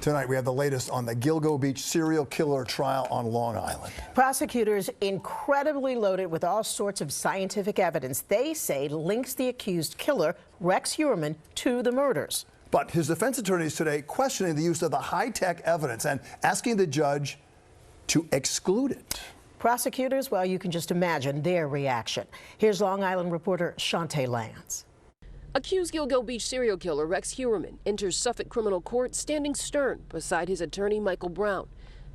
Tonight, we have the latest on the Gilgo Beach serial killer trial on Long Island. Prosecutors incredibly loaded with all sorts of scientific evidence they say links the accused killer, Rex Heuermann, to the murders. But his defense attorneys today questioning the use of the high-tech evidence and asking the judge to exclude it. Prosecutors, well, you can just imagine their reaction. Here's Long Island reporter Chantee Lans. Accused Gilgo Beach serial killer Rex Heuermann enters Suffolk criminal court standing stern beside his attorney Michael Brown,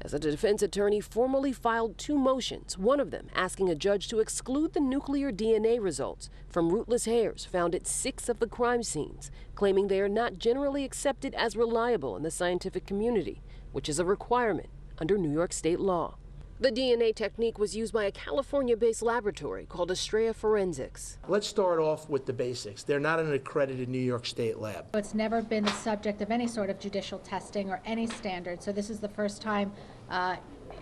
as the defense attorney formally filed two motions, one of them asking a judge to exclude the nuclear DNA results from rootless hairs found at 6 of the crime scenes, claiming they are not generally accepted as reliable in the scientific community, which is a requirement under New York state law. The DNA technique was used by a California-based laboratory called Estrella Forensics. Let's start off with the basics. They're not an accredited New York State lab. It's never been the subject of any sort of judicial testing or any standard, so this is the first time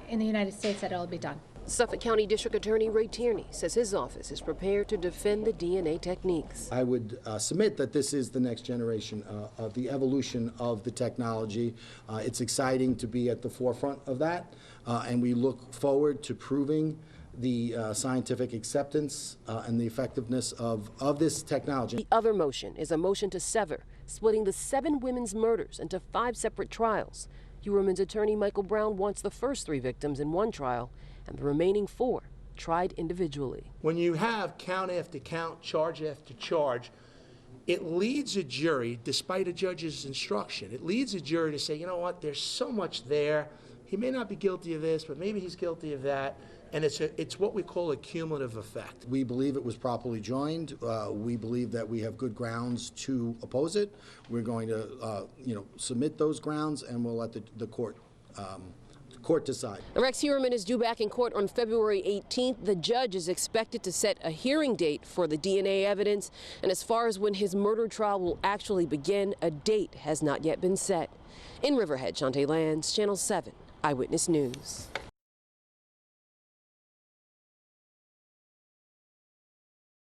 in the United States that it will be done. Suffolk County District Attorney Ray Tierney says his office is prepared to defend the DNA techniques. I would submit that this is the next generation of the evolution of the technology. It's exciting to be at the forefront of that, and we look forward to proving the scientific acceptance and the effectiveness of this technology. The other motion is a motion to sever, splitting the 7 women's murders into 5 separate trials. Heuermann's attorney Michael Brown wants the first 3 victims in one trial and the remaining 4 tried individually. When you have count after count, charge after charge, it leads a jury, despite a judge's instruction, it leads a jury to say, you know what, there's so much there. He may not be guilty of this, but maybe he's guilty of that. And it's what we call a cumulative effect. We believe it was properly joined. We believe that we have good grounds to oppose it. We're going to, submit those grounds, and we'll let the court decide. Rex Heuermann is due back in court on February 18th. The judge is expected to set a hearing date for the DNA evidence, and as far as when his murder trial will actually begin, a date has not yet been set. In Riverhead, Chantee Lans, Channel 7, Eyewitness News.